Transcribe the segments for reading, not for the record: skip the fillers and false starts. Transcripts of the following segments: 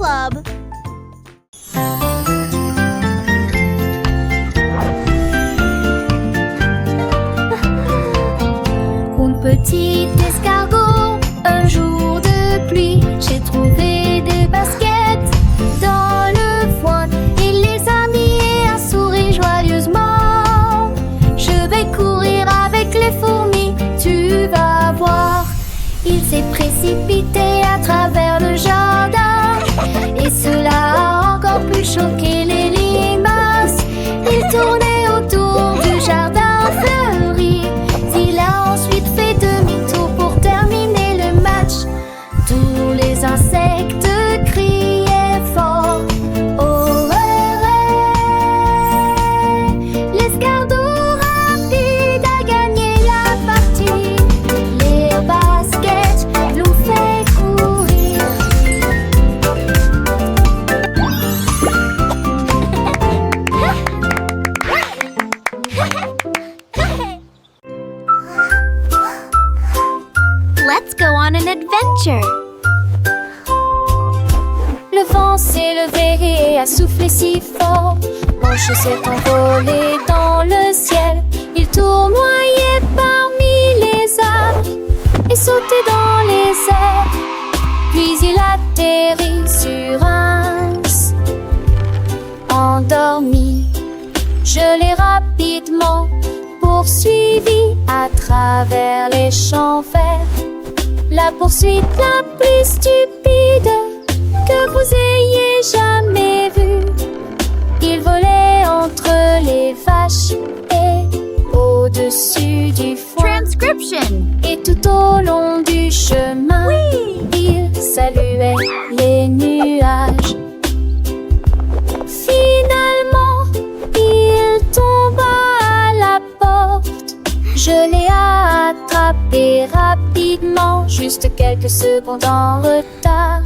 Club. Une petite escargot, un jour de pluie, j'ai trouvé des baskets dans le foin. Il les a mis et a souri joyeusement. Je vais courir avec les fourmis, tu vas voir. Il s'est précipité à travers le jardin et cela a encore plus choqué les limaces. Il tournait autour du jardin fleuri. Il a ensuite fait demi-tour pour terminer le match. Tous les insectes criaient fort. Oh, l'escargot rapide a gagné la partie. Les baskets l'ont fait courir. Let's go on an adventure. Le vent s'est levé et a soufflé si fort. Manche s'est envolé dans le ciel. Il tournoyait parmi les arbres et sautait dans les airs. Puis il atterrit sur un endormi. Je l'ai rapidement poursuivi à travers les champs verts. La poursuite la plus stupide que vous ayez jamais vue. Il volait entre les vaches et au-dessus du foin. Transcription. Et tout au long du chemin, il saluait les nuages. Finalement, il tomba à la porte. Je l'ai attrapé rapidement, juste quelques secondes en retard.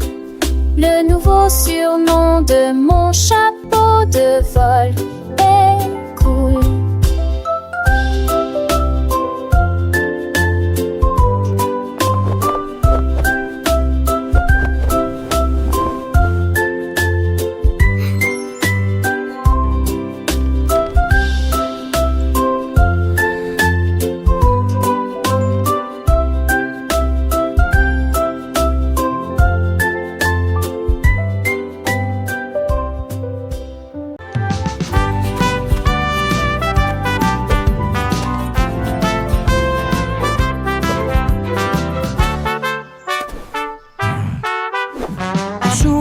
Le nouveau surnom de mon chapeau de vol est cool.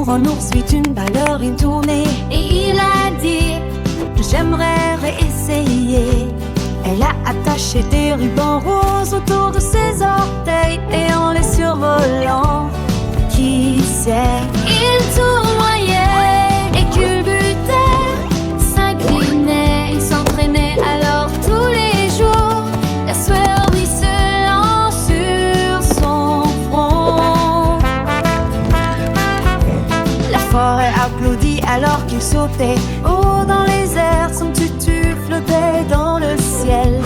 Un ours vit une ballerine tournée Et il a dit: j'aimerais réessayer. Elle a attaché des rubans roses autour de ses orteils et en les survolant, qui sait, il tournoyait et culbutait, s'inclinait, il s'entraînait alors tous les jours. La sueur ruisselant sur son front. la forêt applaudit alors qu'il sautait haut dans les airs. Son tutu flottait dans le ciel.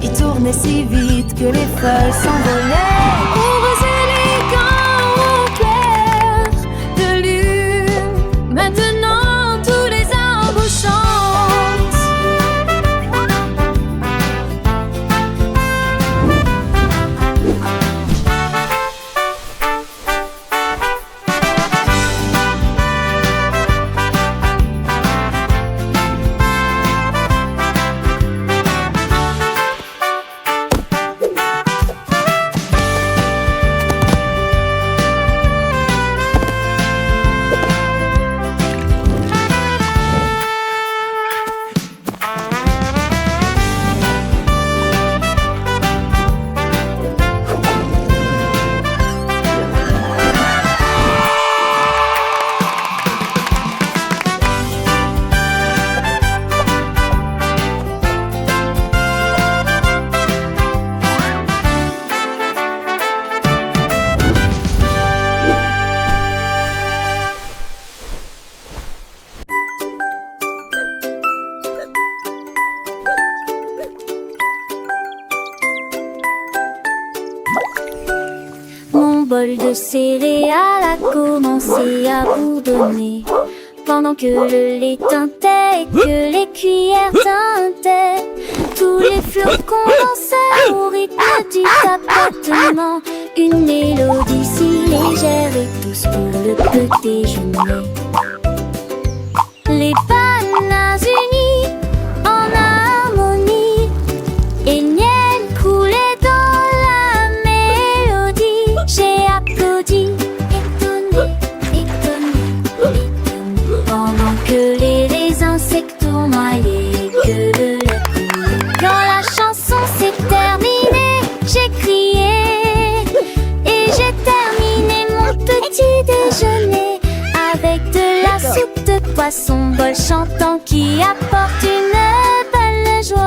Il tournait si vite que les feuilles s'envolaient. Heureux élégant au clair de lune, maintenant tous les arbres chantent. bol de céréales a commencé à bourdonner. Pendant que le lait teintait et que les cuillères teintaient, tous les flocons dansaient au rythme du tapotement. Une mélodie si légère et douce pour le petit déjeuner. Les bananes unies en harmonie, et le miel coulait dans la mélodie. J'ai applaudi, étonné, étonné, étonné, pendant que les raisins s'étournoyaient et que le lait coulait. Quand la chanson s'est terminée, j'ai crié et j'ai terminé mon petit déjeuner avec de la soupe de poisson, bol chantant qui apporte une belle joie.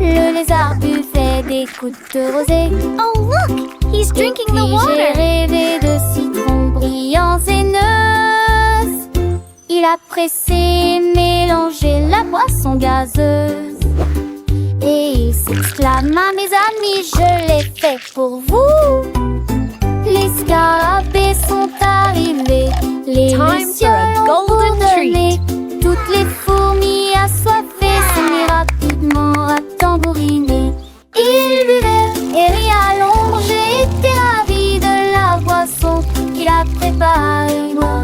Le lézard buvait des gouttes de rosée. Oh, look! He's drinking the J'ai water. rêvé de citrons brillants et noces. Il a pressé et mélangé la boisson gazeuse. Et il s'exclama, mes amis, je l'ai fait pour vous. Les scarabées sont arrivés, les Time for a lucioles ont golden bourdonné. Toutes les fourmis assoiffées se mirent rapidement à tambouriner. Il buvait et rit à l'ombre, j'ai été ravie de la boisson qu'il a préparée, moi,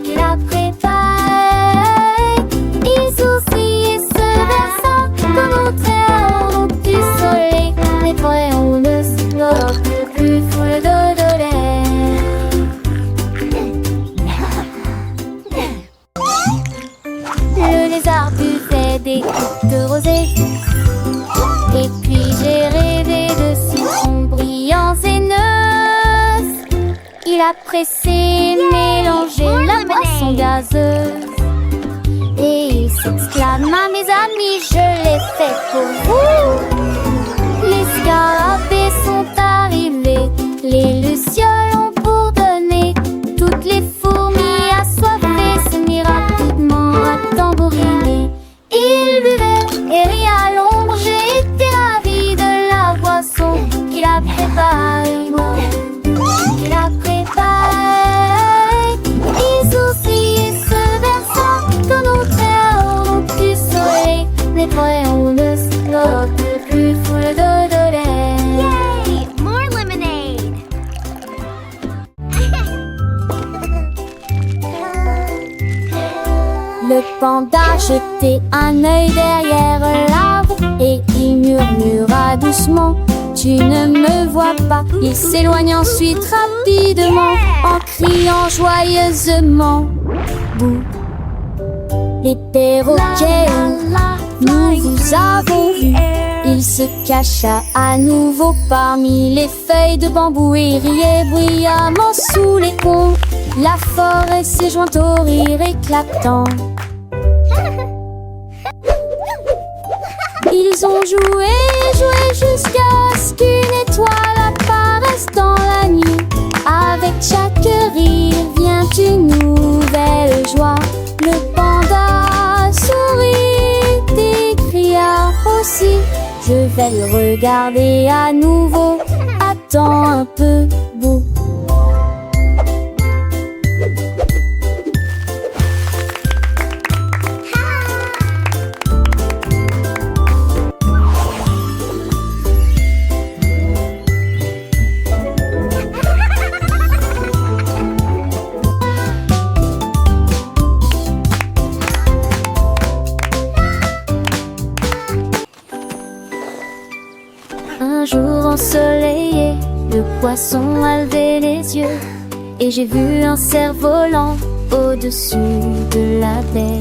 qu'il a préparée. Il sourit et se versa comme au tréau du soleil. Les forêts ondeuses, l'Europe le plus foule de lait. Le lézard buvait des gouttes de rosée. Et puis j'ai rêvé de citrons brillants et noces. Il a pressé et mélangé la boisson gazeuse. Et il s'exclama, mes amis, je l'ai fait pour vous. Les scarabées sont arrivés, les lucioles ont bourdonné. Toutes les fourmis assoiffées se mirent rapidement à tambouriner. Il buvait et rit à l'ombre, j'ai été ravie de la boisson qu'il a préparée, moi, qu'il a préparée. Il sourit et se versa comme au tréau du soleil. Les forêts ondeuses, l'Europe le plus foule de lait. Yay! More lemonade. Le panda jetait un œil derrière l'arbre et il murmura doucement, tu ne me vois pas. Il s'éloigne ensuite rapidement en criant joyeusement, bouh. Les perroquets, nous vous avons vu. Il se cacha à nouveau parmi les feuilles de bambou et riait bruyamment sous les ponts. La forêt s'est jointe au rire éclatant. Ils ont joué, joué jusqu'à ce qu'une étoile apparaisse dans la nuit. Avec chaque rire vient une nouvelle joie. Le panda sourit et cria aussi, je vais le regarder à nouveau. Attends un peu, bouh. Un jour ensoleillé, le poisson a levé les yeux et j'ai vu un cerf-volant au-dessus de la baie.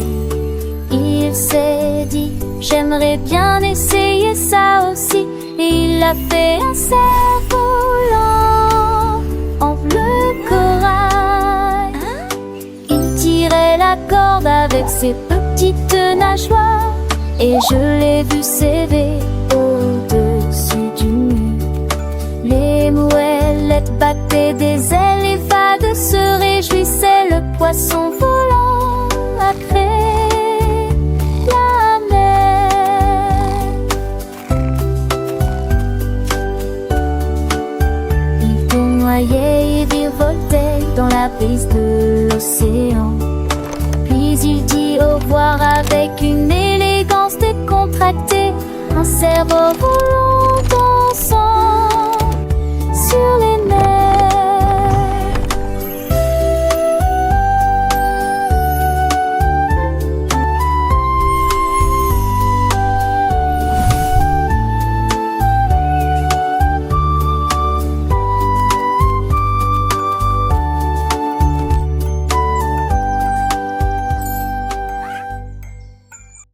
Il s'est dit, j'aimerais bien essayer ça aussi. Et il a fait un cerf-volant en bleu corail. Il tirait la corde avec ses petits petites nageoires et je l'ai vu s'élever au-dessus du mur. Les moëllettes battaient des ailes, les vagues se réjouissaient, le poisson volant après la mer. Il tournoyait et virevoltait dans la brise de l'océan. Puis il dit au revoir avec une élégance décontractée, un cerveau volant